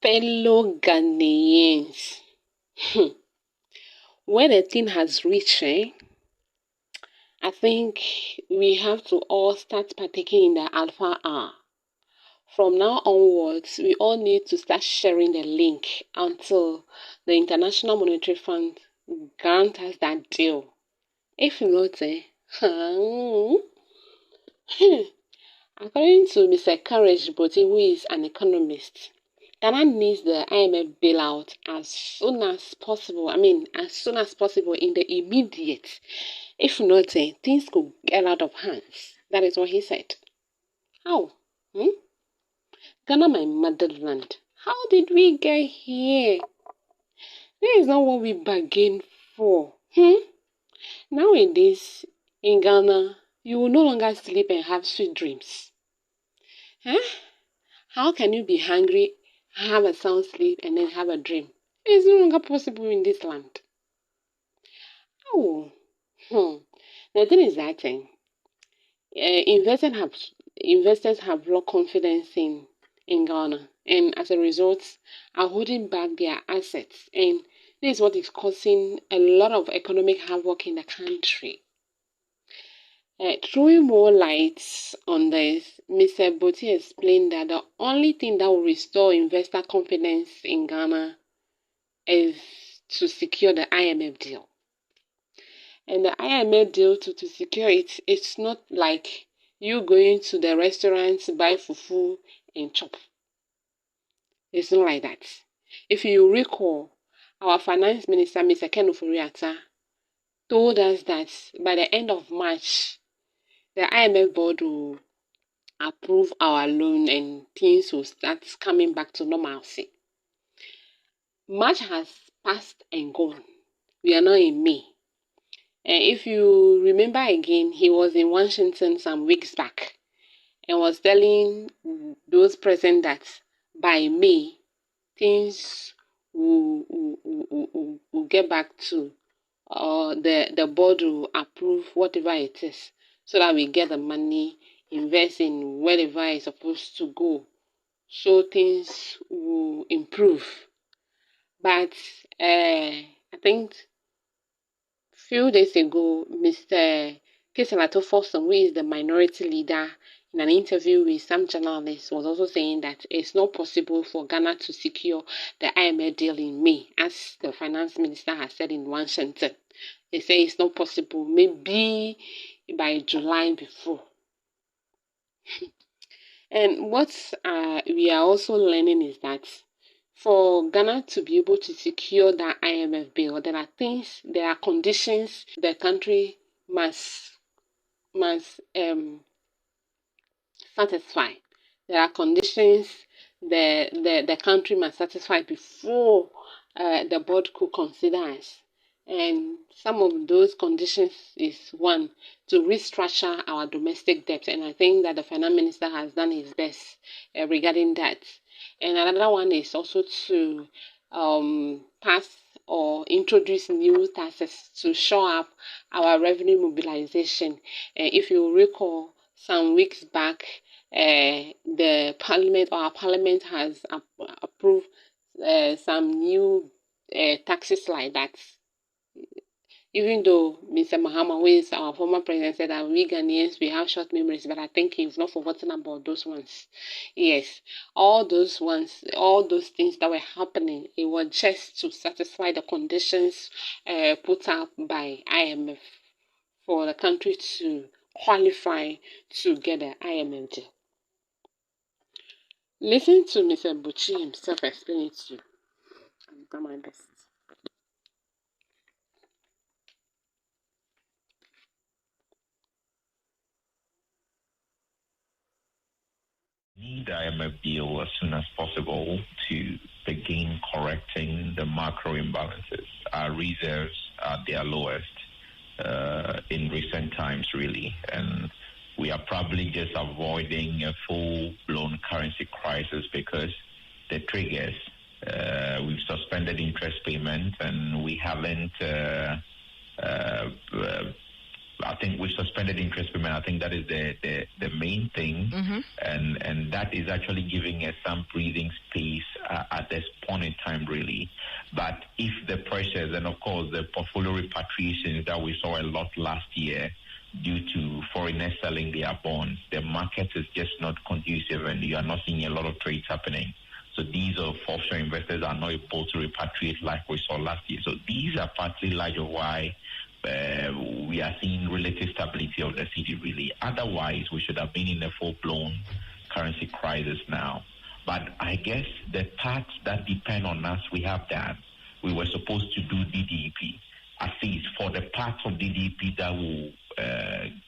Fellow Ghanaians, where the thing has reached, I think we have to all start partaking in the Alpha hour. From now onwards, we all need to start sharing the link until the International Monetary Fund grant us that deal. If not, according to Mr. Courage Boti, who is an economist, Ghana needs the IMF bailout as soon as possible. As soon as possible in the immediate. If not, things could get out of hands. That is what he said. How? Ghana, my motherland. How did we get here? This is not what we bargained for. Nowadays, in Ghana, you will no longer sleep and have sweet dreams. How can you be hungry, have a sound sleep, and then have a dream? It's no longer possible in this land. The thing is that investors have lost confidence in Ghana, and as a result, are holding back their assets. And this is what is causing a lot of economic havoc in the country. Throwing more lights on this, Mr. Boti explained that the only thing that will restore investor confidence in Ghana is to secure the IMF deal. And the IMF deal, to secure it, it's not like you going to the restaurant to buy fufu and chop. It's not like that. If you recall, our finance minister, Mr. Ken Ofori-Atta, told us that by the end of March, the IMF board will approve our loan and things will start coming back to normalcy. March has passed and gone. We are now in May. And if you remember again, he was in Washington some weeks back and was telling those present that by May, things will get back to the board will approve whatever it is so that we get the money, invest in wherever it's supposed to go, so things will improve. But I think few days ago, Mr. Keselato Foster, who is the minority leader, in an interview with some journalists, was also saying that it's not possible for Ghana to secure the IMF deal in May, as the finance minister has said in Washington. They say it's not possible, maybe by July before. And what we are also learning is that for Ghana to be able to secure that IMF bill, there are conditions the country must satisfy. There are conditions the country must satisfy before the board could consider us. And some of those conditions is one, to restructure our domestic debt. And I think that the finance minister has done his best regarding that. And another one is also to pass or introduce new taxes to show up our revenue mobilization. If you recall, some weeks back, our parliament has approved some new taxes like that. Even though Mr. Mahama, who is our former president, said that we Ghanaians, we have short memories, but I think he's not forgotten about those ones. Yes, all those things that were happening, it was just to satisfy the conditions put up by IMF for the country to qualify to get the IMF deal. Listen to Mr. Boti himself explain it to you. I've done my best. Need IMF deal as soon as possible to begin correcting the macro imbalances. Our reserves are their lowest in recent times, really, and we are probably just avoiding a full-blown currency crisis because the triggers, we've suspended interest payments and we haven't I think we suspended interest payment. I think that is the main thing, and that is actually giving us some breathing space at this point in time, really. But if the pressures and, of course, the portfolio repatriations that we saw a lot last year due to foreigners selling their bonds, the market is just not conducive and you are not seeing a lot of trades happening. So these offshore investors are not able to repatriate like we saw last year. So these are partly large of why we are seeing relative stability of the city, really. Otherwise, we should have been in a full-blown currency crisis now. But I guess the parts that depend on us, we have done. We were supposed to do DDP. At least for the parts of DDP that will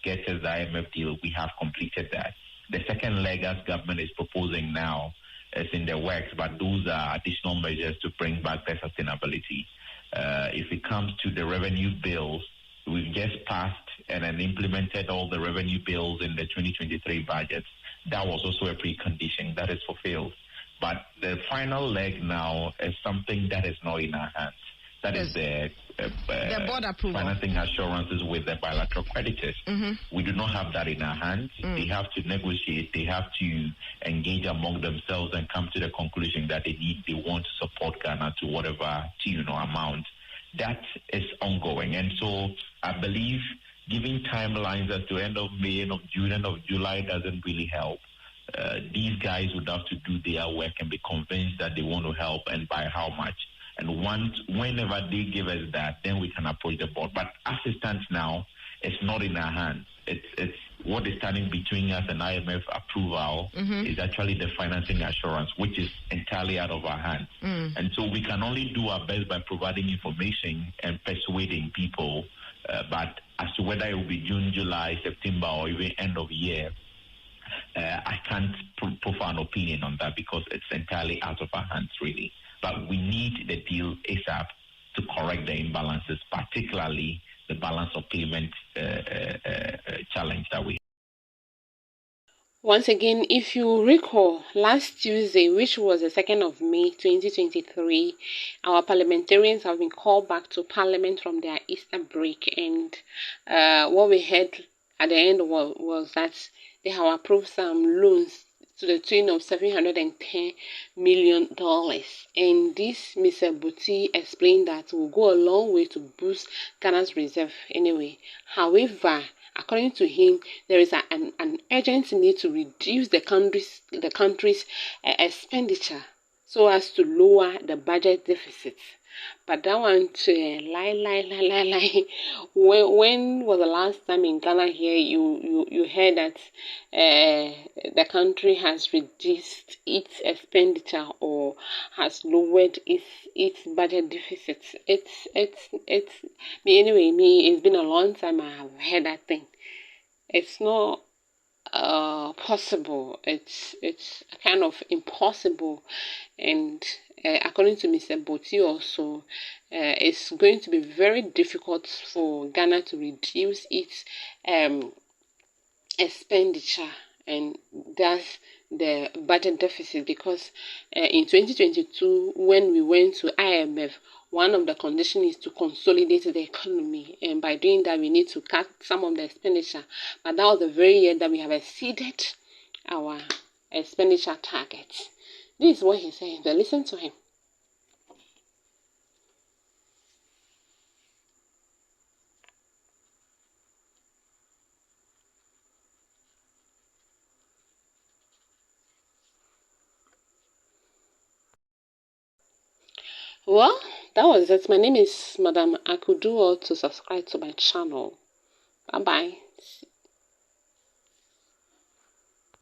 get us the IMF deal, we have completed that. The second leg, as government is proposing now, is in the works, but those are additional measures to bring back the sustainability. If it comes to the revenue bills, we've just passed and then implemented all the revenue bills in the 2023 budget. That was also a precondition that is fulfilled. But the final leg now is something that is not in our hands. That is the board approval. Financing assurances with the bilateral creditors. We do not have that in our hands. They have to negotiate. They have to engage among themselves and come to the conclusion that they want to support Ghana to whatever amount. That is ongoing. And so I believe giving timelines as to end of May, end of June, end of July doesn't really help. These guys would have to do their work and be convinced that they want to help and by how much. And whenever they give us that, then we can approach the board. But as it stands now, it's not in our hands. It's what is standing between us and IMF approval is actually the financing assurance, which is entirely out of our hands. And so we can only do our best by providing information and persuading people. But as to whether it will be June, July, September, or even end of year, I can't provide an opinion on that because it's entirely out of our hands, really. But we need the deal ASAP to correct the imbalances, particularly the balance of payment challenge that we have. Once again, if you recall, last Tuesday, which was the 2nd of May 2023, our parliamentarians have been called back to Parliament from their Easter break. And what we heard at the end was that they have approved some loans to the tune of $710 million. And this Mr. Boti explained that will go a long way to boost Ghana's reserve anyway. However, according to him, there is an urgent need to reduce the country's expenditure so as to lower the budget deficit. But that one lie. When was the last time in Ghana here you heard that the country has reduced its expenditure or has lowered its budget deficit? It's been a long time I have heard that thing. It's not possible. It's kind of impossible. And according to Mr. Boti also, it's going to be very difficult for Ghana to reduce its expenditure and thus the budget deficit, because in 2022 when we went to IMF, one of the conditions is to consolidate the economy, and by doing that we need to cut some of the expenditure. But that was the very year that we have exceeded our expenditure target. This is what he said. But listen to him. Well, that was it. My name is Madam Akuduo. To subscribe to my channel. Bye bye.